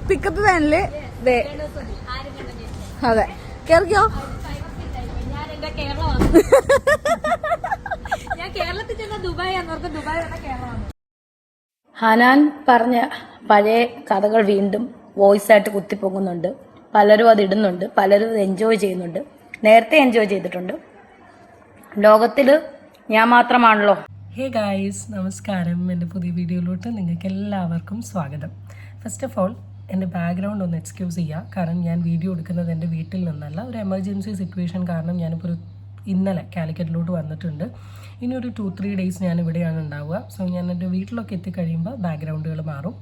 Pickup വാനില് അതെ കേറിക്കോ. ഹനാൻ പറഞ്ഞ പഴയ കഥകൾ വീണ്ടും വോയിസ് ആയിട്ട് കുത്തിപ്പൊങ്ങുന്നുണ്ട്. പലരും അത് ഇടുന്നുണ്ട്, പലരും അത് എൻജോയ് ചെയ്യുന്നുണ്ട്. നേരത്തെ എൻജോയ് ചെയ്തിട്ടുണ്ട്. ലോകത്തിൽ ഞാൻ മാത്രമാണല്ലോ. ഹേ ഗായ്സ്, നമസ്കാരം. എൻ്റെ പുതിയ വീഡിയോയിലോട്ട് നിങ്ങൾക്ക് എല്ലാവർക്കും സ്വാഗതം. ഫസ്റ്റ് ഓഫ് ഓൾ എൻ്റെ ബാക്ക്ഗ്രൗണ്ട് ഒന്ന് എക്സ്ക്യൂസ് ചെയ്യുക. കാരണം ഞാൻ വീഡിയോ എടുക്കുന്നത് എൻ്റെ വീട്ടിൽ നിന്നല്ല. ഒരു എമർജൻസി സിറ്റുവേഷൻ കാരണം ഞാനിപ്പോൾ ഇന്നലെ കാലിക്കറ്റിലോട്ട് വന്നിട്ടുണ്ട്. ഇനി ഒരു 2-3 ഡേയ്സ് ഞാൻ ഇവിടെയാണ് ഉണ്ടാവുക. സോ ഞാൻ എൻ്റെ വീട്ടിലൊക്കെ എത്തിക്കഴിയുമ്പോൾ ബാക്ക്ഗ്രൗണ്ടുകൾ മാറും.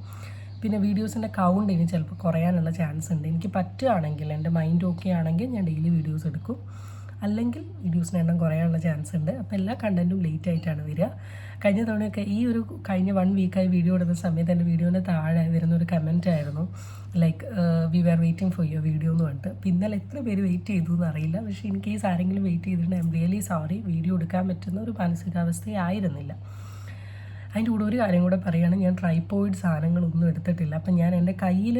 പിന്നെ വീഡിയോസിൻ്റെ കൗണ്ട് ഇനി ചിലപ്പോൾ കുറയാനുള്ള ചാൻസ് ഉണ്ട്. എനിക്ക് പറ്റുകയാണെങ്കിൽ, എൻ്റെ മൈൻഡ് ഓക്കെ ആണെങ്കിൽ ഞാൻ ഡെയിലി വീഡിയോസ് എടുക്കും. അല്ലെങ്കിൽ വീഡിയോസിന് എണ്ണം കുറയാനുള്ള ചാൻസ് ഉണ്ട്. അപ്പോൾ എല്ലാ കണ്ടൻറ്റും ലേറ്റ് ആയിട്ടാണ് വരിക. കഴിഞ്ഞ തവണയൊക്കെ കഴിഞ്ഞ 1 വീക്കായി വീഡിയോ ഇടുന്ന സമയത്ത് എൻ്റെ വീഡിയോൻ്റെ താഴെ വരുന്നൊരു കമൻറ്റ് ആയിരുന്നു, like we are waiting for your video എന്ന് പറഞ്ഞിട്ട്. അപ്പോൾ ഇന്നലെ എത്ര പേര് വെയിറ്റ് ചെയ്തു എന്നറിയില്ല. പക്ഷേ ഇൻ കേസ് ആരെങ്കിലും വെയിറ്റ് ചെയ്തിട്ടുണ്ടെങ്കിൽ I am really sorry. Video എടുക്കാൻ പറ്റുന്ന ഒരു മാനസികാവസ്ഥയായിരുന്നില്ല. അതിൻ്റെ കൂടെ ഒരു കാര്യം കൂടെ പറയുകയാണ്, ഞാൻ ട്രൈപോയിഡ് സാധനങ്ങളൊന്നും എടുത്തിട്ടില്ല. അപ്പം ഞാൻ എൻ്റെ കയ്യിൽ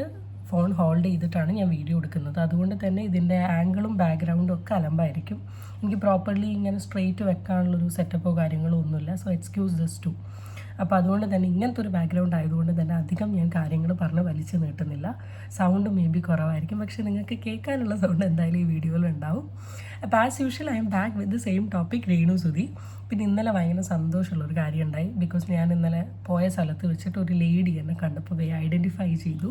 ഫോൺ ഹോൾഡ് ചെയ്തിട്ടാണ് ഞാൻ വീഡിയോ എടുക്കുന്നത്. അതുകൊണ്ട് തന്നെ ഇതിൻ്റെ ആംഗിളും ബാക്ക്ഗ്രൗണ്ടും ഒക്കെ അലമ്പായിരിക്കും. എനിക്ക് പ്രോപ്പർലി ഇങ്ങനെ സ്ട്രെയിറ്റ് വെക്കാനുള്ളൊരു സെറ്റപ്പോ കാര്യങ്ങളോ ഒന്നുമില്ല. So excuse this too. അപ്പോൾ അതുകൊണ്ട് തന്നെ ഇങ്ങനത്തെ ഒരു ബാക്ക്ഗ്രൗണ്ട് ആയതുകൊണ്ട് തന്നെ അധികം ഞാൻ കാര്യങ്ങൾ പറഞ്ഞ് വലിച്ചു നീട്ടുന്നില്ല. സൗണ്ട് മേ ബി കുറവായിരിക്കും, പക്ഷേ നിങ്ങൾക്ക് കേൾക്കാനുള്ള സൗണ്ട് എന്തായാലും ഈ വീഡിയോയിൽ ഉണ്ടാവും. അപ്പോൾ as usual I M back with the same topic, Renu Sudhi. പിന്നെ ഇന്നലെ ഭയങ്കര സന്തോഷമുള്ളൊരു കാര്യം ഉണ്ടായി. ബിക്കോസ് ഞാൻ ഇന്നലെ പോയ സ്ഥലത്ത് വെച്ചിട്ട് ഒരു ലേഡി എന്നെ കണ്ടപ്പോൾ ഐഡൻറ്റിഫൈ ചെയ്തു.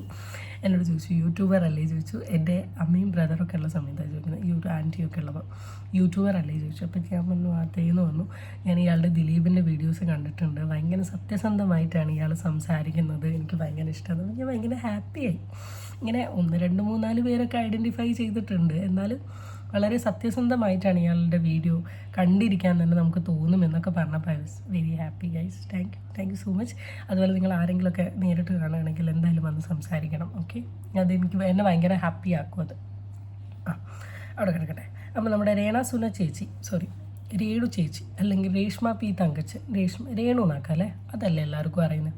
എന്നോട് ചോദിച്ചു യൂട്യൂബർ അല്ലേ ചോദിച്ചു. എൻ്റെ അമ്മയും ബ്രദറൊക്കെ ഉള്ള സമയത്താണ് ചോദിക്കുന്നത്, ആൻറ്റിയൊക്കെ ഉള്ളപ്പോൾ യൂട്യൂബർ അല്ലേ ചോദിച്ചു. അപ്പോൾ ഞാൻ പറഞ്ഞു അതേന്ന് പറഞ്ഞു. ഞാൻ ഇയാളുടെ ദിലീപിൻ്റെ വീഡിയോസ് കണ്ടിട്ടുണ്ട്, ഭയങ്കര സത്യസന്ധമായിട്ടാണ് ഇയാൾ സംസാരിക്കുന്നത്, എനിക്ക് ഭയങ്കര ഇഷ്ടമാണ്. ഞാൻ ഭയങ്കര ഹാപ്പിയായി. ഇങ്ങനെ 1, 2, 3, 4 പേരൊക്കെ ഐഡൻറ്റിഫൈ ചെയ്തിട്ടുണ്ട്. എന്നാലും വളരെ സത്യസന്ധമായിട്ടാണ് ഇയാളുടെ വീഡിയോ കണ്ടിരിക്കാൻ തന്നെ നമുക്ക് തോന്നും എന്നൊക്കെ പറഞ്ഞപ്പോൾ I was very happy guys. Thank you so much. അതുപോലെ നിങ്ങൾ ആരെങ്കിലുമൊക്കെ നേരിട്ട് കാണുകയാണെങ്കിൽ എന്തായാലും വന്ന് സംസാരിക്കണം. ഓക്കെ, അതെനിക്ക് എന്നെ ഭയങ്കര ഹാപ്പി ആക്കും അത്. അവിടെ കിടക്കട്ടെ. അപ്പോൾ നമ്മുടെ രേണു ചേച്ചി അല്ലെങ്കിൽ രേഷ്മ പി തങ്കച്ചൻ, രേണു എന്നാക്കാം അല്ലേ, അതല്ലേ എല്ലാവർക്കും അറിയുന്നത്.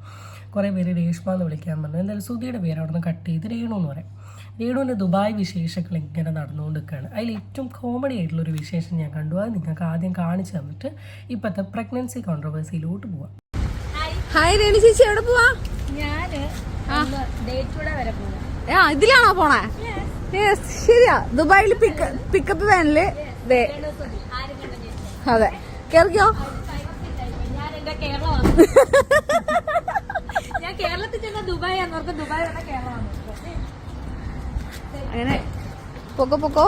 കുറേ പേര് രേഷ്മ എന്ന് വിളിക്കാൻ പറഞ്ഞു. എന്തായാലും സുധിയുടെ പേര് അവിടെ നിന്ന് കട്ട് ചെയ്ത് രേണു എന്ന് പറയും. രേണുവിൻ്റെ ദുബായ് വിശേഷങ്ങൾ ഇങ്ങനെ നടന്നുകൊണ്ടിരിക്കുകയാണ്. അതിൽ ഏറ്റവും കോമഡി ആയിട്ടുള്ളൊരു വിശേഷം ഞാൻ കണ്ടു. അത് നിങ്ങൾക്ക് ആദ്യം കാണിച്ചു തന്നിട്ട് ഇപ്പോഴത്തെ പ്രഗ്നൻസി കോൺട്രവേഴ്സിയിലോട്ട് പോവാം. ഹായ് രേണു ചേച്ചി, എവിടെ പോവാ? ഇതിലാണോ പോണേ? ശരിയാ, ദുബായിൽ പിക്കപ്പ് വാനില് അതെ കേറിക്കോ. ഞാൻ കേരളത്തിൽ ചെന്ന ദുബായ് അങ്ങനെ പൊക്കോ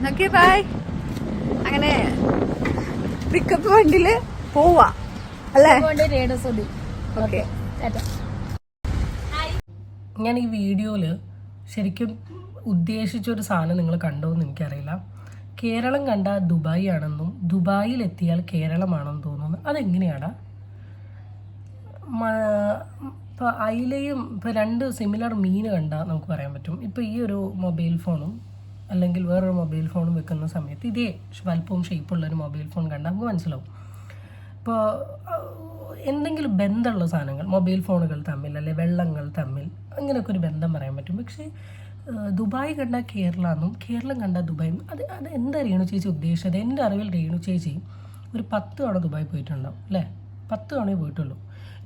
നോക്കി ബായ്. അങ്ങനെ പിക്കപ്പ് വണ്ടിയില് പോവാ അല്ലേ? ഓക്കെ. ഞാൻ ഈ വീഡിയോയിൽ ശരിക്കും ഉദ്ദേശിച്ചൊരു സാധനം നിങ്ങൾ കണ്ടോന്ന് എനിക്കറിയില്ല. കേരളം കണ്ട ദുബായ് ആണെന്നും ദുബായിലെത്തിയാൽ കേരളമാണെന്ന് തോന്നുന്നു. അതെങ്ങനെയാണ്? ഇപ്പോൾ അയിലയും ഇപ്പോൾ 2 സിമിലർ മീൻ കണ്ടാൽ നമുക്ക് പറയാൻ പറ്റും. ഇപ്പോൾ ഈ ഒരു മൊബൈൽ ഫോണും അല്ലെങ്കിൽ വേറൊരു മൊബൈൽ ഫോണും വെക്കുന്ന സമയത്ത് ഇതേ വലുപ്പവും ഷേപ്പുള്ളൊരു മൊബൈൽ ഫോൺ കണ്ടാൽ നമുക്ക് മനസ്സിലാവും. ഇപ്പോൾ എന്തെങ്കിലും ബന്ധമുള്ള സാധനങ്ങൾ, മൊബൈൽ ഫോണുകൾ തമ്മിൽ അല്ലെ വെള്ളങ്ങൾ തമ്മിൽ, അങ്ങനെയൊക്കെ ഒരു ബന്ധം പറയാൻ പറ്റും. പക്ഷേ ദുബായ് കണ്ട കേരളമെന്നും കേരളം കണ്ട ദുബായും അത് എന്താ രേണു ചേച്ചി ഉദ്ദേശിച്ചത്? എൻ്റെ അറിവിൽ രേണു ചേച്ചി ഒരു 10 തവണ ദുബായ് പോയിട്ടുണ്ടാവും അല്ലേ? 10 തവണയേ പോയിട്ടുള്ളൂ.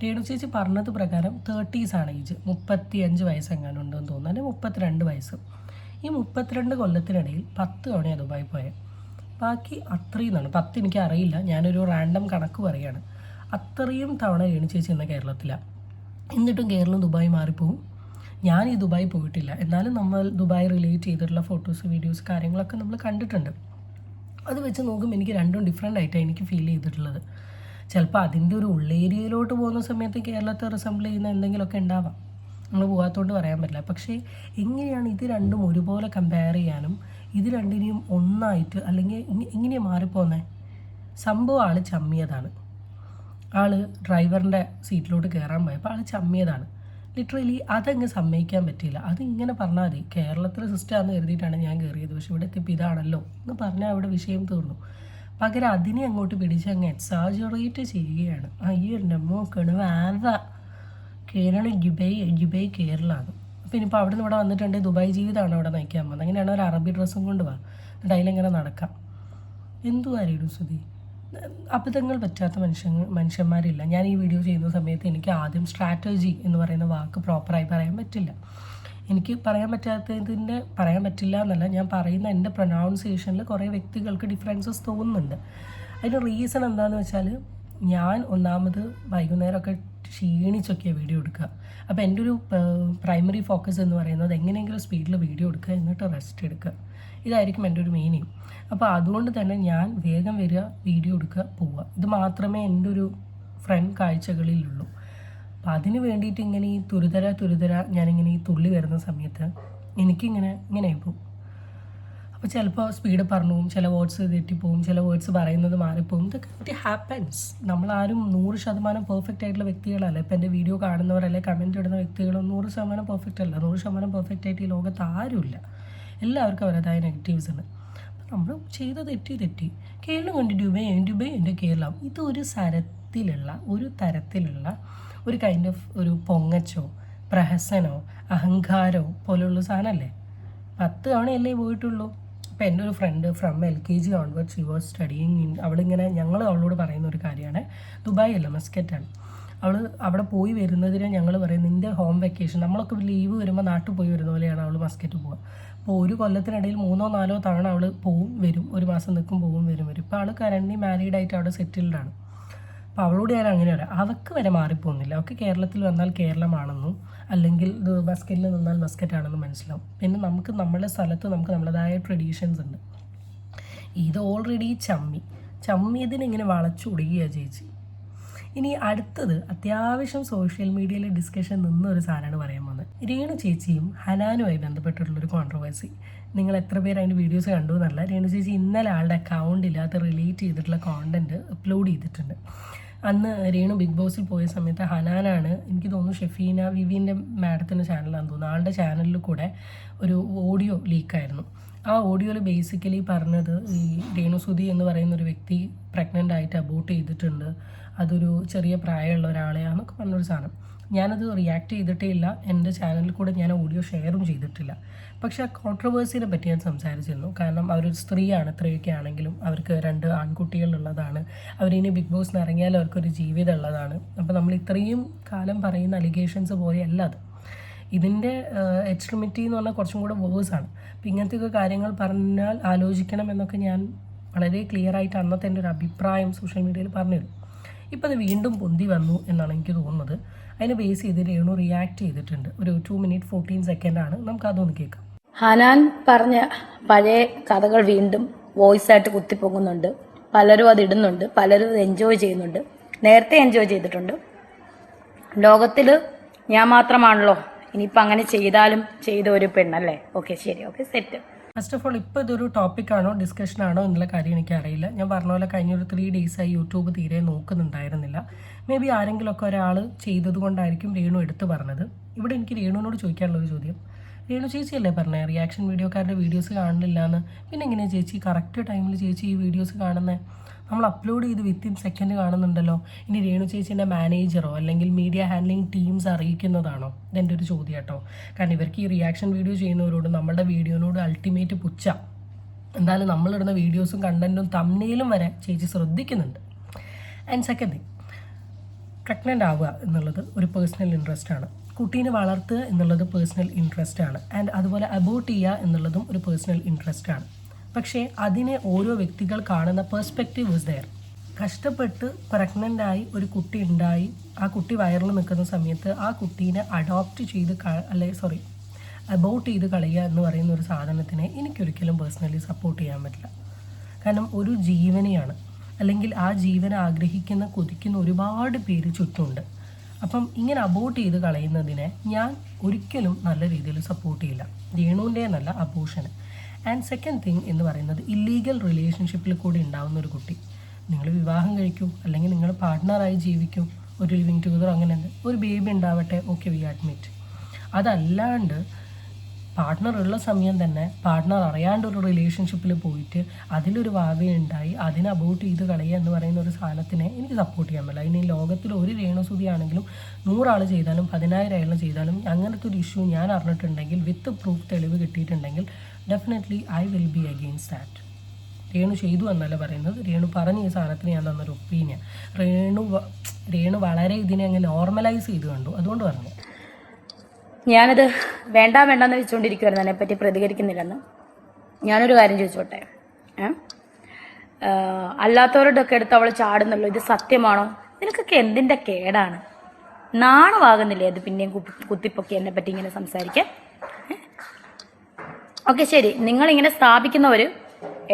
രേണു ചേച്ചി പറഞ്ഞത് പ്രകാരം 30s ആണ് ഏജ്, 35 വയസ്സെങ്ങാനും ഉണ്ടെന്ന് തോന്നുന്നു, അല്ലെങ്കിൽ 32 വയസ്സ്. ഈ 32 കൊല്ലത്തിനിടയിൽ 10 തവണയാണ് ദുബായ് പോയത്. ബാക്കി അത്രയും എന്നാണ്, 10 എനിക്ക് അറിയില്ല, ഞാനൊരു റാൻഡം കണക്ക് പറയുകയാണ്. അത്രയും തവണ രേണു ചേച്ചി എന്ന കേരളത്തിലാണ്. എന്നിട്ടും കേരളം ദുബായ് മാറിപ്പോവും. ഞാൻ ഈ ദുബായ് പോയിട്ടില്ല, എന്നാലും നമ്മൾ ദുബായ് റിലേറ്റ് ചെയ്തിട്ടുള്ള ഫോട്ടോസ്, വീഡിയോസ്, കാര്യങ്ങളൊക്കെ നമ്മൾ കണ്ടിട്ടുണ്ട്. അത് വെച്ച് നോക്കുമ്പോൾ എനിക്ക് രണ്ടും ഡിഫറെൻ്റ് ആയിട്ടാണ് എനിക്ക് ഫീൽ ചെയ്തിട്ടുള്ളത്. ചിലപ്പോൾ അതിൻ്റെ ഒരു ഉള്ളേരിയയിലോട്ട് പോകുന്ന സമയത്ത് കേരളത്തെ റിസംബിൾ ചെയ്യുന്ന എന്തെങ്കിലുമൊക്കെ ഉണ്ടാവാം, നമ്മൾ പോകാത്തതുകൊണ്ട് പറയാൻ പറ്റില്ല. പക്ഷേ എങ്ങനെയാണ് ഇത് രണ്ടും ഒരുപോലെ കമ്പയർ ചെയ്യാനും ഇത് രണ്ടിനെയും ഒന്നായിട്ട് അല്ലെങ്കിൽ ഇങ്ങനെയാണ് മാറിപ്പോകുന്നത്? സംഭവം ആൾ ചമ്മിയതാണ്. ആൾ ഡ്രൈവറിൻ്റെ സീറ്റിലോട്ട് കയറാൻ പോയപ്പോൾ ആൾ ചമ്മിയതാണ്. ലിറ്ററലി അതങ്ങ് സമ്മതിക്കാൻ പറ്റിയില്ല. അതിങ്ങനെ പറഞ്ഞാൽ മതി, കേരളത്തിലെ സിസ്റ്റമാണെന്ന് കരുതിയിട്ടാണ് ഞാൻ കയറിയത്, പക്ഷെ ഇവിടെ എത്തിയപ്പോൾ ഇതാണല്ലോ എന്ന് പറഞ്ഞാൽ അവിടെ വിഷയം തീർന്നു. പകരം അതിനെ അങ്ങോട്ട് പിടിച്ച് അങ്ങ് എക്സാജറേറ്റ് ചെയ്യുകയാണ്. അയ്യോ എൻ്റെ മോക്കാണ് വേണ്ട കേരള ജുബൈ കേരളമാണ്. അപ്പോൾ ഇനിയിപ്പോൾ അവിടെ നിന്ന് ഇവിടെ വന്നിട്ടുണ്ടെങ്കിൽ ദുബായ് ജീവിതമാണ് അവിടെ നയിക്കാൻ പോകുന്നത്. അങ്ങനെയാണ് ഒരു അറബി ഡ്രസ്സും കൊണ്ട് വാ, എന്നിട്ട് അതിലെങ്ങനെ നടക്കാം. എന്തുവായിരുന്നു സുധി, അബദ്ധങ്ങൾ പറ്റാത്ത മനുഷ്യന്മാരില്ല. ഞാൻ ഈ വീഡിയോ ചെയ്യുന്ന സമയത്ത് എനിക്ക് ആദ്യം സ്ട്രാറ്റജി എന്ന് പറയുന്ന വാക്ക് പ്രോപ്പറായി പറയാൻ പറ്റില്ല. എനിക്ക് പറയാൻ പറ്റില്ല എന്നല്ല, ഞാൻ പറയുന്ന എൻ്റെ പ്രൊനൗൺസിയേഷനിൽ കുറേ വ്യക്തികൾക്ക് ഡിഫറൻസസ് തോന്നുന്നുണ്ട്. അതിന് റീസൺ എന്താണെന്ന് വെച്ചാൽ, ഞാൻ ഒന്നാമത് വൈകുന്നേരമൊക്കെ ക്ഷീണിച്ചൊക്കെയാണ് വീഡിയോ എടുക്കുക. അപ്പോൾ എൻ്റെ ഒരു പ്രൈമറി ഫോക്കസ് എന്ന് പറയുന്നത് എങ്ങനെയെങ്കിലും സ്പീഡിൽ വീഡിയോ എടുക്കുക, എന്നിട്ട് റെസ്റ്റ് എടുക്കുക. ഇതായിരിക്കും എൻ്റെ ഒരു മീനിങ്. അപ്പോൾ അതുകൊണ്ട് തന്നെ ഞാൻ വേഗം വരിക, വീഡിയോ എടുക്കുക, പോവുക. ഇത് മാത്രമേ എൻ്റെ ഒരു ഫ്രണ്ട് കാഴ്ചകളിലുള്ളൂ. അപ്പം അതിന് വേണ്ടിയിട്ട് ഇങ്ങനെ ഈ തുരുതര ഞാനിങ്ങനെ ഈ തുള്ളി വരുന്ന സമയത്ത് ഇങ്ങനെ പോകും. അപ്പോൾ ചിലപ്പോൾ സ്പീഡ് പറഞ്ഞു പോകും, ചില വേർഡ്സ് തെറ്റിപ്പോവും, ചില വേർഡ്സ് പറയുന്നത് മാറിപ്പോവും. It happens. നമ്മളാരും 100% പെർഫെക്റ്റ് ആയിട്ടുള്ള വ്യക്തികളല്ല. ഇപ്പം എൻ്റെ വീഡിയോ കാണുന്നവരല്ലേ കമൻറ്റ് ഇടുന്ന വ്യക്തികളും 100% പെർഫെക്റ്റ് അല്ല. 100% പെർഫെക്റ്റ് ആയിട്ട് ഈ ലോകത്ത് ആരുമില്ല. എല്ലാവർക്കും അവരുടേതായ നെഗറ്റീവ്സ് ഉണ്ട്. അപ്പം നമ്മൾ ചെയ്ത തെറ്റി കേരളം കൊണ്ട് ഡുബൈ എൻ്റെ കേരളം. ഇത് ഒരു തരത്തിലുള്ള ഒരു കൈൻഡ് ഓഫ് ഒരു പൊങ്ങച്ചോ പ്രഹസനോ അഹങ്കാരോ പോലെയുള്ള സാധനമല്ലേ. 10 തവണയല്ലേ പോയിട്ടുള്ളൂ. അപ്പോൾ എൻ്റെ ഒരു friend from LKG onward she was studying. ഞങ്ങൾ അവളോട് പറയുന്ന ഒരു കാര്യമാണ്, ദുബായ് അല്ല മസ്കറ്റാണ്. അവൾ അവിടെ പോയി വരുന്നതിന് ഞങ്ങൾ പറയും നിൻ്റെ ഹോം വെക്കേഷൻ. നമ്മളൊക്കെ ലീവ് വരുമ്പോൾ നാട്ടിൽ പോയി വരുന്ന പോലെയാണ് അവൾ മസ്കറ്റ് പോവുക. അപ്പോൾ ഒരു കൊല്ലത്തിനിടയിൽ 3-4 തവണ അവൾ പോവും വരും, ഒരു മാസം നിൽക്കും പോവും വരും. ഇപ്പോൾ അവൾ കറൻ്റ് മാരീഡായിട്ട് അവിടെ സെറ്റിൽഡാണ്. അപ്പോൾ അവളോട് ഞാൻ അങ്ങനെ പറയാം, അവൾക്ക് വരെ മാറിപ്പോകുന്നില്ല. അവൾക്ക് കേരളത്തിൽ വന്നാൽ കേരളമാണെന്നും അല്ലെങ്കിൽ മസ്കറ്റിൽ നിന്നാൽ മസ്കറ്റാണെന്നും മനസ്സിലാവും. പിന്നെ നമുക്ക് നമ്മുടെ സ്ഥലത്ത് നമുക്ക് നമ്മുടേതായ ട്രഡീഷൻസ് ഉണ്ട്. ഇത് ഓൾറെഡി ചമ്മിയതിനിങ്ങനെ വളച്ചൊടുകയാണ് ചേച്ചി. ഇനി അടുത്തത് അത്യാവശ്യം സോഷ്യൽ മീഡിയയിലെ ഡിസ്കഷൻ നിന്നൊരു സാധനമാണ് പറയാൻ പോകുന്നത്. രേണു ചേച്ചിയും ഹനാനുമായി ബന്ധപ്പെട്ടിട്ടുള്ളൊരു കോൺട്രവേഴ്സി. നിങ്ങൾ എത്ര പേര് അതിൻ്റെ വീഡിയോസ് കണ്ടു എന്നല്ല, രേണു ചേച്ചി ഇന്നലെ ആളുടെ അക്കൗണ്ടിൽ അത് റിലേറ്റ് ചെയ്തിട്ടുള്ള കോണ്ടൻറ്റ് അപ്ലോഡ് ചെയ്തിട്ടുണ്ട്. അന്ന് രേണു ബിഗ് ബോസിൽ പോയ സമയത്ത് ഹനാനാണ്, എനിക്ക് തോന്നുന്നു ഷെഫീന വിവിൻ്റെ മാഡത്തിൻ്റെ ചാനലാണെന്ന് തോന്നുന്നു, ആളുടെ ചാനലിൽ കൂടെ ഒരു ഓഡിയോ ലീക്കായിരുന്നു. ആ ഓഡിയോയിൽ ബേസിക്കലി പറഞ്ഞത് ഈ രേണുസുധി എന്ന് പറയുന്ന ഒരു വ്യക്തി പ്രഗ്നൻ്റ് ആയിട്ട് അബോർട്ട് ചെയ്തിട്ടുണ്ട്, അതൊരു ചെറിയ പ്രായമുള്ള ഒരാളെയാണെന്നൊക്കെ പറഞ്ഞൊരു സാധനം. ഞാനത് റിയാക്ട് ചെയ്തിട്ടേ ഇല്ല, എൻ്റെ ചാനലിൽ കൂടെ ഞാൻ ഓഡിയോ ഷെയറും ചെയ്തിട്ടില്ല. പക്ഷേ ആ കോൺട്രവേഴ്സിനെ പറ്റി ഞാൻ സംസാരിച്ചിരുന്നു. കാരണം അവരൊരു സ്ത്രീയാണ്, ഇത്രയൊക്കെ ആണെങ്കിലും അവർക്ക് 2 ആൺകുട്ടികളുള്ളതാണ്, അവരിനി ബിഗ് ബോസിന് ഇറങ്ങിയാലും അവർക്കൊരു ജീവിതം ഉള്ളതാണ്. അപ്പോൾ നമ്മൾ ഇത്രയും കാലം പറയുന്ന അലിഗേഷൻസ് പോലെയല്ല അത്. ഇതിൻ്റെ എക്സ്ട്രീമിറ്റി എന്ന് പറഞ്ഞാൽ കുറച്ചും കൂടെ വേഴ്സാണ്. അപ്പോൾ ഇങ്ങനത്തെയൊക്കെ കാര്യങ്ങൾ പറഞ്ഞാൽ ആലോചിക്കണം എന്നൊക്കെ ഞാൻ വളരെ ക്ലിയർ ആയിട്ട് അന്നത്തെ എൻ്റെ ഒരു അഭിപ്രായം സോഷ്യൽ മീഡിയയിൽ പറഞ്ഞിരുന്നു. ഇപ്പോൾ അത് വീണ്ടും പൊന്തി വന്നു എന്നാണ് എനിക്ക് തോന്നുന്നത്. അതിനെ ബേസ് ചെയ്ത് രേണു റിയാക്ട് ചെയ്തിട്ടുണ്ട്. ഒരു 2 minutes 14 seconds നമുക്കതൊന്ന് കേൾക്കാം. ഹനാൻ പറഞ്ഞ പഴയ കഥകൾ വീണ്ടും വോയിസ് ആയിട്ട് കുത്തിപ്പൊങ്ങുന്നുണ്ട്. പലരും അത് ഇടുന്നുണ്ട്, പലരും അത് എൻജോയ് ചെയ്യുന്നുണ്ട്. നേരത്തെ എൻജോയ് ചെയ്തിട്ടുണ്ട്. ലോകത്തിൽ ഞാൻ മാത്രമാണല്ലോ ഇനിയിപ്പോൾ അങ്ങനെ ചെയ്താലും ചെയ്ത ഒരു പെണ്ണല്ലേ. ഓക്കെ ശരി, okay set. First of all ഇപ്പോൾ ഇതൊരു ടോപ്പിക്കാണോ ഡിസ്കഷനാണോ എന്നുള്ള കാര്യം എനിക്കറിയില്ല. ഞാൻ പറഞ്ഞ പോലെ കഴിഞ്ഞൊരു 3 days യൂട്യൂബ് തീരെ നോക്കുന്നുണ്ടായിരുന്നില്ല. മേ ബി ആരെങ്കിലുമൊക്കെ ഒരാൾ ചെയ്തത് കൊണ്ടായിരിക്കും രേണു എടുത്ത് പറഞ്ഞത്. ഇവിടെ എനിക്ക് രേണുവിനോട് ചോദിക്കാനുള്ളൊരു ചോദ്യം, രേണു ചേച്ചിയല്ലേ പറഞ്ഞത് റിയാക്ഷൻ വീഡിയോക്കാരുടെ വീഡിയോസ് കാണില്ല എന്ന്, പിന്നെ എങ്ങനെയാണ് ചേച്ചി കറക്റ്റ് ടൈമിൽ ചേച്ചി ഈ വീഡിയോസ് കാണുന്നത്? നമ്മൾ അപ്ലോഡ് ചെയ്ത് വിത്തിൻ സെക്കൻഡ് കാണുന്നുണ്ടല്ലോ. ഇനി രേണു ചേച്ചീൻ്റെ മാനേജറോ അല്ലെങ്കിൽ മീഡിയ ഹാൻഡ്ലിംഗ് ടീംസ് അറിയിക്കുന്നതാണോ? ഇതെൻ്റെ ഒരു ചോദ്യം കേട്ടോ. കാരണം ഇവർക്ക് ഈ റിയാക്ഷൻ വീഡിയോ ചെയ്യുന്നവരോട് നമ്മുടെ വീഡിയോനോട് അൾട്ടിമേറ്റ് പുച്ഛ. എന്തായാലും നമ്മളിടുന്ന വീഡിയോസും കണ്ടൻറ്റും തമ്മിലും വരെ ചേച്ചി ശ്രദ്ധിക്കുന്നുണ്ട്. ആൻഡ് സെക്കൻഡ് തിങ്, പ്രഗ്നൻ്റ് ആവുക എന്നുള്ളത് ഒരു പേഴ്സണൽ ഇൻട്രസ്റ്റ് ആണ്. കുട്ടീനെ വളർത്തുക എന്നുള്ളത് പേഴ്സണൽ ഇൻട്രസ്റ്റ് ആണ്. ആൻഡ് അതുപോലെ അബോർട്ട് ചെയ്യുക എന്നുള്ളതും ഒരു പേഴ്സണൽ ഇൻട്രസ്റ്റ് ആണ്. പക്ഷേ അതിനെ ഓരോ വ്യക്തികൾ കാണുന്ന പെർസ്പെക്റ്റീവ് ഇസ് ദെയർ. കഷ്ടപ്പെട്ട് പ്രഗ്നൻ്റായി ഒരു കുട്ടി ഉണ്ടായി, ആ കുട്ടി വയറിൽ നിൽക്കുന്ന സമയത്ത് ആ കുട്ടീനെ അഡോപ്റ്റ് ചെയ്ത് അബോർട്ട് ചെയ്ത് കളയുക എന്ന് പറയുന്ന ഒരു സാധനത്തിനെ എനിക്കൊരിക്കലും പേഴ്സണലി സപ്പോർട്ട് ചെയ്യാൻ പറ്റില്ല. കാരണം ഒരു ജീവനെയാണ്, അല്ലെങ്കിൽ ആ ജീവനെ ആഗ്രഹിക്കുന്ന കൊതിക്കുന്ന ഒരുപാട് പേര് ചുറ്റുമുണ്ട്. അപ്പം ഇങ്ങനെ അബോർട്ട് ചെയ്ത് കളയുന്നതിനെ ഞാൻ ഒരിക്കലും നല്ല രീതിയിൽ സപ്പോർട്ട് ചെയ്യില്ല. രേണുവിൻ്റെ എന്നല്ല, അബോർഷന്. ആൻഡ് സെക്കൻഡ് തിങ് എന്ന് പറയുന്നത് ഇല്ലീഗൽ റിലേഷൻഷിപ്പിൽ കൂടി ഉണ്ടാകുന്ന ഒരു കുട്ടി, നിങ്ങൾ വിവാഹം കഴിക്കൂ, അല്ലെങ്കിൽ നിങ്ങൾ പാർട്ട്ണറായി ജീവിക്കൂ, ഒരു ലിവിങ് ടുഗദർ, അങ്ങനെ ഒരു ബേബി ഉണ്ടാവട്ടെ, ഓക്കെ വി അഡ്മിറ്റ്. അതല്ലാണ്ട് പാർട്ട്ണർ ഉള്ള സമയം തന്നെ പാർട്ട്ണർ അറിയാണ്ടൊരു റിലേഷൻഷിപ്പിൽ പോയിട്ട് അതിലൊരു വാവയുണ്ടായി അതിനെ അബോട്ട് ചെയ്ത് കളയുക എന്ന് പറയുന്ന ഒരു സാധനത്തിനെ എനിക്ക് സപ്പോർട്ട് ചെയ്യാൻ പറ്റില്ല. ഇനി ലോകത്തിൽ ഒരു രേണുസുതി ആണെങ്കിലും 100 ആൾ ചെയ്താലും 10,000 ആൾ ചെയ്താലും അങ്ങനത്തെ ഒരു ഇഷ്യൂ ഞാൻ അറിഞ്ഞിട്ടുണ്ടെങ്കിൽ വിത്ത് പ്രൂഫ് തെളിവ് കിട്ടിയിട്ടുണ്ടെങ്കിൽ definitely I will be against that. Renu ചെയ്തു എന്നല്ല പറയുന്നത്, രേണു പറഞ്ഞ ഈ സാധനത്തിന് ഞാൻ തന്നൊരു ഒപ്പീനിയൻ. രേണു വളരെ ഇതിനെ അങ്ങ് നോർമലൈസ് ചെയ്ത് കണ്ടു, അതുകൊണ്ട് പറഞ്ഞു. ഞാനത് വേണ്ടെന്ന് വെച്ചുകൊണ്ടിരിക്കുവായിരുന്നു, അതിനെപ്പറ്റി പ്രതികരിക്കുന്നില്ലെന്ന്. ഞാനൊരു കാര്യം ചോദിച്ചോട്ടെ, അല്ലാത്തവരോടൊക്കെ എടുത്ത് അവൾ ചാടുന്നല്ലോ, ഇത് സത്യമാണോ? നിനക്കൊക്കെ എന്തിൻ്റെ കേടാണ്? നാണമാകുന്നില്ലേ അത് പിന്നെയും കുത്തിപ്പൊക്കി എന്നെ പറ്റി ഇങ്ങനെ സംസാരിക്കാൻ? ഓക്കെ ശരി, നിങ്ങളിങ്ങനെ സ്ഥാപിക്കുന്നവർ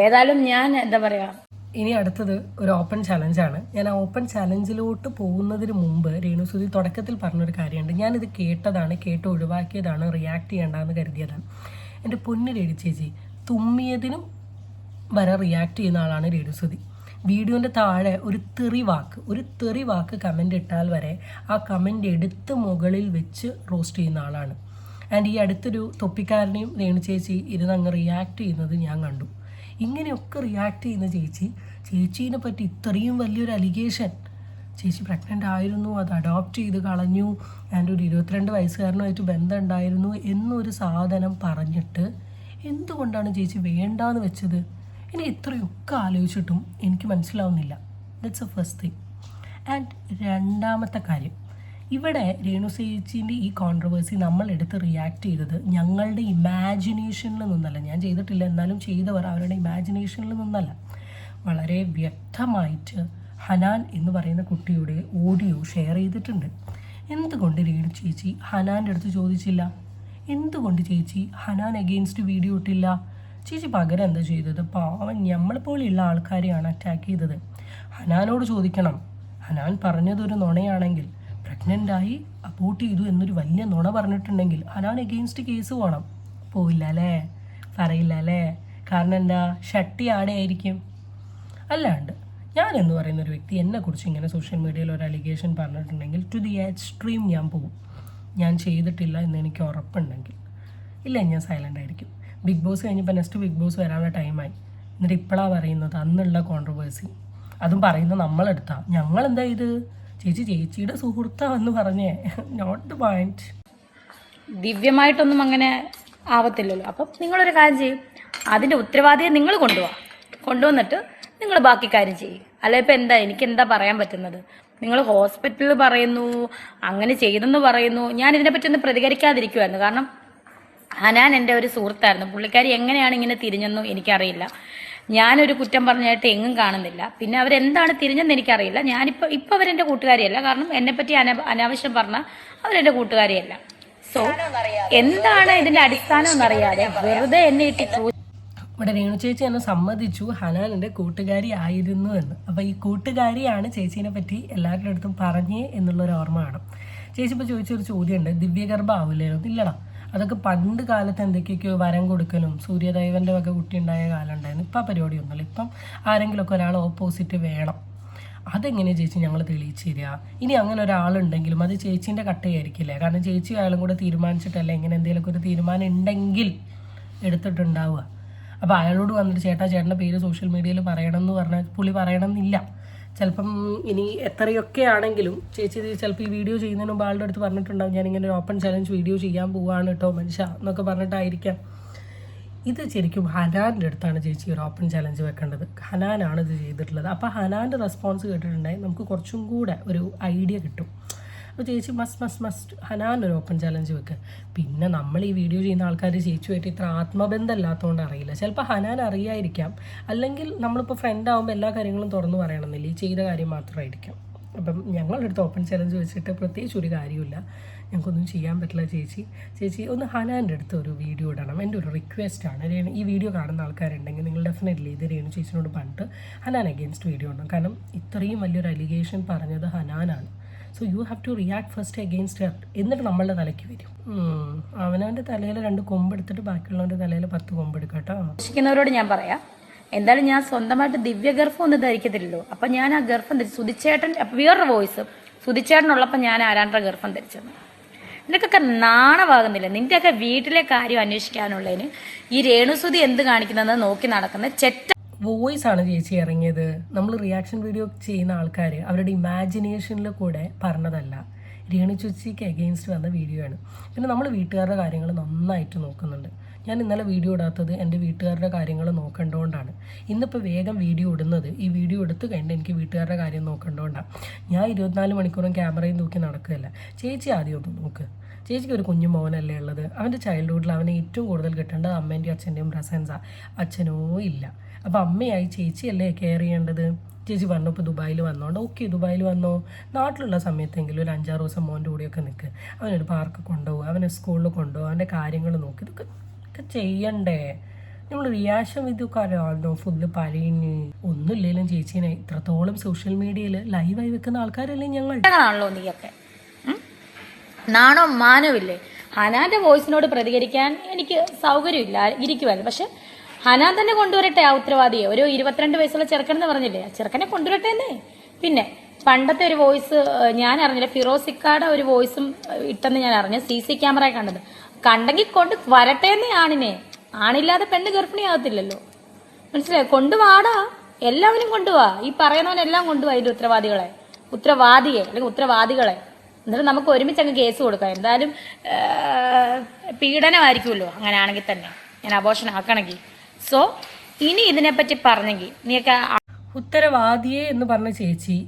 ഏതായാലും ഞാൻ എന്താ പറയുക. ഇനി അടുത്തത് ഒരു ഓപ്പൺ ചലഞ്ചാണ്. ഞാൻ ആ ഓപ്പൺ ചലഞ്ചിലോട്ട് പോകുന്നതിന് മുമ്പ് രേണുസുതി തുടക്കത്തിൽ പറഞ്ഞൊരു കാര്യമുണ്ട്. ഞാനിത് കേട്ട് ഒഴിവാക്കിയതാണ്, റിയാക്ട് ചെയ്യേണ്ടെന്ന് കരുതിയതാണ്. എൻ്റെ പൊന്നു രേണു ചേച്ചി, തുമ്മിയതിനും വരെ റിയാക്ട് ചെയ്യുന്ന ആളാണ് രേണുസുതി. വീഡിയോൻ്റെ താഴെ ഒരു തെറി വാക്ക് കമൻ്റ് ഇട്ടാൽ വരെ ആ കമൻ്റ് എടുത്ത് മുകളിൽ വെച്ച് റോസ്റ്റ് ചെയ്യുന്ന ആളാണ്. ആൻഡ് ഈ അടുത്തൊരു തൊപ്പിക്കാരനെയും രേണു ചേച്ചി ഇരുന്നങ്ങ് റിയാക്ട് ചെയ്യുന്നത് ഞാൻ കണ്ടു. ഇങ്ങനെയൊക്കെ റിയാക്ട് ചെയ്യുന്ന ചേച്ചീനെ പറ്റി ഇത്രയും വലിയൊരു അലിഗേഷൻ, ചേച്ചി പ്രഗ്നൻ്റ് ആയിരുന്നു, അത് അഡോപ്റ്റ് ചെയ്ത് കളഞ്ഞു, ആൻഡ് ഒരു 22 വയസ്സുകാരനുമായിട്ട് ബന്ധം ഉണ്ടായിരുന്നു എന്നൊരു സാധനം പറഞ്ഞിട്ട് എന്തുകൊണ്ടാണ് ചേച്ചി വേണ്ടാന്ന് വെച്ചത്? ഇനി ഇത്രയൊക്കെ ആലോചിച്ചിട്ടും എനിക്ക് മനസ്സിലാവുന്നില്ല. That's A first thing. And രണ്ടാമത്തെ കാര്യം, ഇവിടെ രേണു ചേച്ചീൻ്റെ ഈ കോൺട്രവേഴ്സി നമ്മളെടുത്ത് റിയാക്ട് ചെയ്തത് ഞങ്ങളുടെ ഇമാജിനേഷനിൽ നിന്നല്ല. ഞാൻ ചെയ്തിട്ടില്ല, എന്നാലും ചെയ്തവർ അവരുടെ ഇമാജിനേഷനിൽ നിന്നല്ല. വളരെ വ്യക്തമായിട്ട് ഹനാൻ എന്ന് പറയുന്ന കുട്ടിയുടെ ഓഡിയോ ഷെയർ ചെയ്തിട്ടുണ്ട്. എന്തുകൊണ്ട് രേണു ചേച്ചി ഹനാൻ്റെ അടുത്ത് ചോദിച്ചില്ല? എന്തുകൊണ്ട് ചേച്ചി ഹനാൻ അഗെയിൻസ്റ്റ് വീഡിയോ ഇട്ടില്ല? ചേച്ചി പകരം എന്താ ചെയ്തത്? പാവം നമ്മളെപ്പോലെയുള്ള ആൾക്കാരെയാണ് അറ്റാക്ക് ചെയ്തത്. ഹനാനോട് ചോദിക്കണം. ഹനാൻ പറഞ്ഞതൊരു നുണയാണെങ്കിൽ, പ്രഗ്നൻ്റായി അബോട്ട് ചെയ്തു എന്നൊരു വലിയ നുണ പറഞ്ഞിട്ടുണ്ടെങ്കിൽ ഹനാൻ എഗെയിൻസ്റ്റ് കേസ് പോകണം. പോയില്ല അല്ലേ? പറയില്ല അല്ലേ? കാരണം എന്താ? ഷട്ടി ആടെയായിരിക്കും. അല്ലാണ്ട് ഞാനെന്ന് പറയുന്നൊരു വ്യക്തി എന്നെക്കുറിച്ച് ഇങ്ങനെ സോഷ്യൽ മീഡിയയിൽ ഒരു അലിഗേഷൻ പറഞ്ഞിട്ടുണ്ടെങ്കിൽ ടു ദി എക്സ്ട്രീം ഞാൻ പോകും. ഞാൻ ചെയ്തിട്ടില്ല എന്ന് എനിക്ക് ഉറപ്പുണ്ടെങ്കിൽ ഇല്ല, ഞാൻ സൈലൻ്റ് ആയിരിക്കും. ബിഗ് ബോസ് കഴിഞ്ഞപ്പോൾ നെക്സ്റ്റ് ബിഗ് ബോസ് വരാനുള്ള ടൈമായി. എന്നിട്ട് ഇപ്പോഴാണ് പറയുന്നത് അന്നുള്ള കോൺട്രവേഴ്സി. അതും പറയുന്നത് നമ്മളെടുത്താൽ ഞങ്ങളെന്താ ഇത്? ചേച്ചിയുടെ സുഹൃത്താന്ന് പറഞ്ഞേ, നോട്ട് ദ പോയിന്റ്. ദിവ്യമായിട്ടൊന്നും അങ്ങനെ ആവത്തില്ലല്ലോ. അപ്പം നിങ്ങളൊരു കാര്യം ചെയ്യും, അതിൻ്റെ ഉത്തരവാദിയെ നിങ്ങൾ കൊണ്ടുവന്നിട്ട് നിങ്ങൾ ബാക്കി കാര്യം ചെയ്യും. അല്ല ഇപ്പം എന്താ എനിക്കെന്താ പറയാൻ പറ്റുന്നത്? നിങ്ങൾ ഹോസ്പിറ്റലിൽ പറയുന്നു, അങ്ങനെ ചെയ്തെന്ന് പറയുന്നു. ഞാൻ ഇതിനെപ്പറ്റി ഒന്ന് പ്രതികരിക്കാതിരിക്കുമായിരുന്നു, കാരണം ഹനാൻ എൻ്റെ ഒരു സുഹൃത്തായിരുന്നു. പുള്ളിക്കാരി എങ്ങനെയാണ് ഇങ്ങനെ തിരിഞ്ഞെന്നും എനിക്കറിയില്ല. ഞാനൊരു കുറ്റം പറഞ്ഞായിട്ട് എങ്ങും കാണുന്നില്ല. പിന്നെ അവരെന്താണ് തിരിഞ്ഞെന്ന് എനിക്കറിയില്ല. ഇപ്പം അവരെൻ്റെ കൂട്ടുകാരിയല്ല, കാരണം എന്നെപ്പറ്റി അനാവശ്യം പറഞ്ഞാൽ അവരെൻ്റെ കൂട്ടുകാരിയല്ല. സോ എന്താണ് ഇതിന്റെ അടിസ്ഥാനം എന്നറിയാതെ വെറുതെ എന്നെ ഇട്ട് ഇവിടെ രേണു ചേച്ചി എന്നെ സമ്മതിച്ചു ഹനാൻ എൻ്റെ കൂട്ടുകാരി ആയിരുന്നു എന്ന്. അപ്പോൾ ഈ കൂട്ടുകാരിയാണ് ചേച്ചീനെ പറ്റി എല്ലാവരുടെ അടുത്തും പറഞ്ഞേ എന്നുള്ളൊരു ഓർമ്മ വേണം. ചേച്ചി ഇപ്പോൾ ചോദിച്ചൊരു ചോദ്യമുണ്ട്, ദിവ്യഗർഭ ആവില്ലേ? ഇല്ലടാ, അതൊക്കെ പണ്ട് കാലത്ത് എന്തൊക്കെയൊക്കെയോ വരം കൊടുക്കലും സൂര്യദേവൻ്റെ വക കുട്ടി ഉണ്ടായ കാലം ഉണ്ടായിരുന്നു. ഇപ്പം പരിപാടിയൊന്നുമില്ല. ഇപ്പം ആരെങ്കിലുമൊക്കെ ഒരാൾ ഓപ്പോസിറ്റ് വേണം. അതെങ്ങനെയാണ് ചേച്ചി ഞങ്ങൾ തെളിയിച്ചു തരിക? ഇനി അങ്ങനെ ഒരാളുണ്ടെങ്കിലും അത് ചേച്ചീൻ്റെ കട്ടയായിരിക്കില്ലേ? കാരണം ചേച്ചി അയാളും കൂടെ തീരുമാനിച്ചിട്ടല്ലേ ഇങ്ങനെ എന്തെങ്കിലുമൊക്കെ ഒരു തീരുമാനം ഉണ്ടെങ്കിൽ എടുത്തിട്ടുണ്ടാവുക. അപ്പോൾ അയാളോട് വന്നിട്ട് ചേട്ടൻ്റെ പേര് സോഷ്യൽ മീഡിയയിൽ പറയണം എന്ന് പറഞ്ഞാൽ പുള്ളി പറയണമെന്നില്ല. ചിലപ്പം ഇനി എത്രയൊക്കെ ആണെങ്കിലും ചേച്ചി ചിലപ്പോൾ ഈ വീഡിയോ ചെയ്യുന്നതിന് മുമ്പ് ആളുടെ അടുത്ത് പറഞ്ഞിട്ടുണ്ടാവും ഞാനിങ്ങനെ ഒരു ഓപ്പൺ ചലഞ്ച് വീഡിയോ ചെയ്യാൻ പോവുകയാണ് കേട്ടോ മനുഷ്യ എന്നൊക്കെ പറഞ്ഞിട്ടായിരിക്കാം. ഇത് ശരിക്കും ഹനാൻ്റെ അടുത്താണ് ചേച്ചി ഒരു ഓപ്പൺ ചലഞ്ച് വെക്കേണ്ടത്. ഹനാനാണ് ഇത് ചെയ്തിട്ടുള്ളത്. അപ്പോൾ ഹനാൻ്റെ റെസ്പോൺസ് കേട്ടിട്ടുണ്ടെങ്കിൽ നമുക്ക് കുറച്ചും കൂടെ ഒരു ഐഡിയ കിട്ടും. അപ്പോൾ ചേച്ചി മസ്റ്റ് ഹനാൻ ഒരു ഓപ്പൺ ചലഞ്ച് വെക്കുക. പിന്നെ നമ്മൾ ഈ വീഡിയോ ചെയ്യുന്ന ആൾക്കാർ ചേച്ചിയുമായിട്ട് ഇത്ര ആത്മബന്ധം ഇല്ലാത്തതുകൊണ്ട് അറിയില്ല. ചിലപ്പോൾ ഹനാൻ അറിയായിരിക്കാം, അല്ലെങ്കിൽ നമ്മളിപ്പോൾ ഫ്രണ്ട് ആകുമ്പോൾ എല്ലാ കാര്യങ്ങളും തുറന്നു പറയണമെന്നില്ല, ഈ ചെയ്ത കാര്യം മാത്രമായിരിക്കാം. അപ്പം ഞങ്ങളെടുത്ത് ഓപ്പൺ ചലഞ്ച് വെച്ചിട്ട് പ്രത്യേകിച്ച് ഒരു കാര്യമില്ല, ഞങ്ങൾക്കൊന്നും ചെയ്യാൻ പറ്റില്ല. ചേച്ചി ഒന്ന് ഹനാൻ്റെ അടുത്ത് ഒരു വീഡിയോ ഇടണം. എൻ്റെ ഒരു റിക്വസ്റ്റാണ്. ഈ വീഡിയോ കാണുന്ന ആൾക്കാരുണ്ടെങ്കിൽ നിങ്ങൾ ഡെഫിനറ്റ്ലി ഇത് രേണു ചേച്ചിനോട് പറഞ്ഞിട്ട് ഹനാൻ അഗെയിൻസ്റ്റ് വീഡിയോ ഇടണം. കാരണം ഇത്രയും വലിയൊരു അലിഗേഷൻ പറഞ്ഞത് ഹനാനാണ്. So you have to react first against her. എന്നിട്ട് നമ്മളുടെ തലയ്ക്ക് വരും. അവനവൻ്റെ തലയിൽ 2 കൊമ്പെടുത്തിട്ട് ബാക്കിയുള്ളവൻ്റെ തലയിൽ 10 കൊമ്പെടുക്കാം കേട്ടോ. ആവശ്യിക്കുന്നവരോട് ഞാൻ പറയാം, എന്തായാലും ഞാൻ സ്വന്തമായിട്ട് ദിവ്യഗർഭം ഒന്നും ധരിക്കത്തില്ലല്ലോ. അപ്പം ഞാൻ ആ ഗർഭം ധരിച്ചു. സുധിച്ചേട്ടൻ വേറൊരു വോയിസ്, സുധിച്ചേട്ടനുള്ളപ്പോൾ ഞാൻ ആരാണ്ട ഗർഭം ധരിച്ചത്. നിനക്കൊക്കെ നാണമാകുന്നില്ല? നിന്റെയൊക്കെ വീട്ടിലെ കാര്യം അന്വേഷിക്കാനുള്ളതിന് ഈ രേണുസുതി എന്ത് കാണിക്കുന്നതെന്ന് നോക്കി നടക്കുന്ന ചെറ്റ വോയിസ് ആണ് ചേച്ചി ഇറങ്ങിയത്. നമ്മൾ റിയാക്ഷൻ വീഡിയോ ചെയ്യുന്ന ആൾക്കാർ അവരുടെ ഇമാജിനേഷനിൽ കൂടെ പറഞ്ഞതല്ല. രേണു ചേച്ചിക്ക് അഗെയിൻസ്റ്റ് വന്ന വീഡിയോ ആണ്. പിന്നെ നമ്മൾ വീട്ടുകാരുടെ കാര്യങ്ങൾ നന്നായിട്ട് നോക്കുന്നുണ്ട്. ഞാൻ ഇന്നലെ വീഡിയോ ഇടാത്തത് എൻ്റെ വീട്ടുകാരുടെ കാര്യങ്ങൾ നോക്കേണ്ടതുകൊണ്ടാണ്. ഇന്നിപ്പോൾ വേഗം വീഡിയോ ഇടുന്നത് ഈ വീഡിയോ എടുത്തു കഴിഞ്ഞിട്ട് എനിക്ക് വീട്ടുകാരുടെ കാര്യം നോക്കേണ്ടതുകൊണ്ടാണ്. ഞാൻ 24 മണിക്കൂറും ക്യാമറയും നോക്കി നടക്കുകയല്ല. ചേച്ചി ആദ്യം ഒന്ന് നോക്ക്. ചേച്ചിക്ക് ഒരു കുഞ്ഞു മോനല്ലേ ഉള്ളത്. അവൻ്റെ ചൈൽഡ്ഹുഡിൽ അവനെ ഏറ്റവും കൂടുതൽ കിട്ടേണ്ടത് അമ്മേൻ്റെയും അച്ഛൻ്റെയും പ്രസൻസാണ്. അച്ഛനോ ഇല്ല. അപ്പോൾ അമ്മയായി ചേച്ചിയല്ലേ കെയർ ചെയ്യേണ്ടത്. ചേച്ചി പറഞ്ഞു ഇപ്പോൾ ദുബായിൽ വന്നോണ്ട് ഓക്കെ, ദുബായിൽ വന്നോ, നാട്ടിലുള്ള സമയത്തെങ്കിലും ഒരു 5-6 ദിവസം മോൻ്റെ കൂടെയൊക്കെ നിൽക്ക്. അവനൊരു പാർക്ക് കൊണ്ടുപോകും, അവനെ സ്കൂളിൽ കൊണ്ടുപോകും, അവൻ്റെ കാര്യങ്ങൾ നോക്കി ഇതൊക്കെ ചെയ്യണ്ടേ. നമ്മൾ റിയാക്ഷൻ വീഡിയോക്കെ അറിയാമല്ലോ ഫുള്ള് പഴയഞ്ഞ്. ഒന്നുമില്ലെങ്കിലും ചേച്ചീനെ ഇത്രത്തോളം സോഷ്യൽ മീഡിയയിൽ ലൈവായി വെക്കുന്ന ആൾക്കാരല്ലേ ഞങ്ങൾ. ആണല്ലോ നീയൊക്കെ. നാണോ മാനമില്ലേ? ഹനാന്റെ വോയിസിനോട് പ്രതികരിക്കാൻ എനിക്ക് സൗകര്യമില്ല, ഇരിക്കുമല്ലോ. പക്ഷെ ഹനാൻ തന്നെ കൊണ്ടുവരട്ടെ ആ ഉത്തരവാദിയെ. ഒരു 22 വയസ്സുള്ള ചെറുക്കനെന്ന് പറഞ്ഞില്ലേ, ആ ചെറുക്കനെ കൊണ്ടുവരട്ടെ എന്നേ. പിന്നെ പണ്ടത്തെ ഒരു വോയിസ് ഞാൻ അറിഞ്ഞില്ല, ഫിറോസിക്കാടെ ഒരു വോയിസും ഇട്ടെന്ന് ഞാൻ അറിഞ്ഞു. CC ക്യാമറ കണ്ടത്. കണ്ടെങ്കിൽ കൊണ്ട് വരട്ടെ എന്നേ ആണിനെ. ആണില്ലാതെ പെണ്ണ് ഗർഭിണിയാകത്തില്ലല്ലോ, മനസ്സിലായോ? കൊണ്ടുവാടാ, എല്ലാവരും കൊണ്ടുപോവാ. ഈ പറയുന്നവനെല്ലാം കൊണ്ടുപോവാ ഇതിന്റെ ഉത്തരവാദിയെ അല്ലെങ്കിൽ ഉത്തരവാദികളെ. എന്നിട്ട് നമുക്ക് ഒരുമിച്ച് അങ്ങ് കേസ് കൊടുക്കാം. എന്തായാലും പീഡനമായിരിക്കുമല്ലോ അങ്ങനെയാണെങ്കിൽ തന്നെ, ഞാൻ അബോർഷൻ ആക്കണമെങ്കിൽ. സോ ഇനി ഇതിനെപ്പറ്റി പറഞ്ഞെങ്കിൽ നീയൊക്കെ ഉത്തരവാദിയെ എന്ന് പറഞ്ഞ ചേച്ചി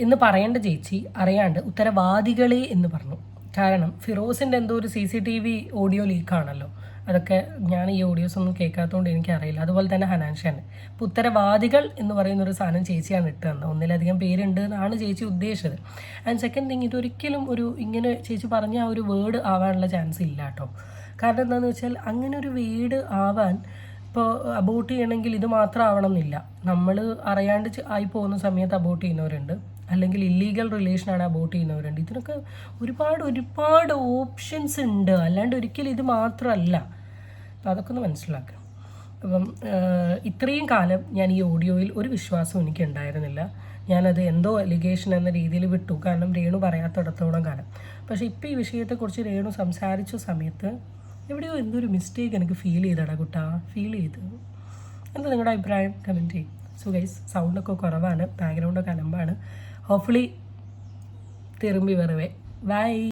എന്ന് പറയേണ്ട ചേച്ചി അറിയാണ്ട് ഉത്തരവാദികളെ എന്ന് പറഞ്ഞു. കാരണം ഫിറോസിൻ്റെ എന്തോ ഒരു CCTV ഓഡിയോ ലീക്കാണല്ലോ. അതൊക്കെ ഞാൻ ഈ ഓഡിയോസ് ഒന്നും കേൾക്കാത്തതുകൊണ്ട് എനിക്കറിയില്ല. അതുപോലെ തന്നെ ഹനാൻഷാണ്. ഇപ്പോൾ ഉത്തരവാദികൾ എന്ന് പറയുന്നൊരു സാധനം ചേച്ചിയാണ് ഇട്ട് തന്നത്. ഒന്നിലധികം പേരുണ്ട് എന്നാണ് ചേച്ചി ഉദ്ദേശിച്ചത്. ആൻഡ് സെക്കൻഡ് തിങ്, ഇതൊരിക്കലും ഒരു ഇങ്ങനെ ചേച്ചി പറഞ്ഞ ആ ഒരു വേർഡ് ആവാനുള്ള ചാൻസ് ഇല്ല കേട്ടോ. കാരണം എന്താണെന്ന് വെച്ചാൽ അങ്ങനെ ഒരു വേർഡ് ആവാൻ ഇപ്പോൾ അബോട്ട് ചെയ്യണമെങ്കിൽ ഇത് മാത്രം ആവണം എന്നില്ല. നമ്മൾ അറിയാണ്ട് ആയി പോകുന്ന സമയത്ത് അബോട്ട് ചെയ്യുന്നവരുണ്ട്, അല്ലെങ്കിൽ ഇല്ലീഗൽ റിലേഷനാണ് അബോട്ട് ചെയ്യുന്നവരുണ്ട്. ഇതിനൊക്കെ ഒരുപാട് ഓപ്ഷൻസ് ഉണ്ട്. അല്ലാണ്ട് ഒരിക്കലും ഇത് മാത്രമല്ല. അപ്പം അതൊക്കെ ഒന്ന് മനസ്സിലാക്കുക. അപ്പം ഇത്രയും കാലം ഞാൻ ഈ ഓഡിയോയിൽ ഒരു വിശ്വാസം എനിക്ക് ഉണ്ടായിരുന്നില്ല. ഞാനത് എന്തോ അലിഗേഷൻ എന്ന രീതിയിൽ വിട്ടു, കാരണം രേണു പറയാത്തിടത്തോളം കാലം. പക്ഷേ ഇപ്പോൾ ഈ വിഷയത്തെക്കുറിച്ച് രേണു സംസാരിച്ച സമയത്ത് എവിടെയോ എന്തൊരു മിസ്റ്റേക്ക് എനിക്ക് ഫീൽ ചെയ്തടാ കുട്ടാ, ഫീൽ ചെയ്ത്. എന്താ നിങ്ങളുടെ അഭിപ്രായം? കമൻറ്റ് ചെയ്യും. സോ ഗൈസ്, സൗണ്ടൊക്കെ കുറവാണ്, ബാക്ക്ഗ്രൗണ്ടൊക്കെ അലമ്പാണ്. ഹോപ്പ്ഫുള്ളി തിരുമ്പി വരവേ. ബൈ.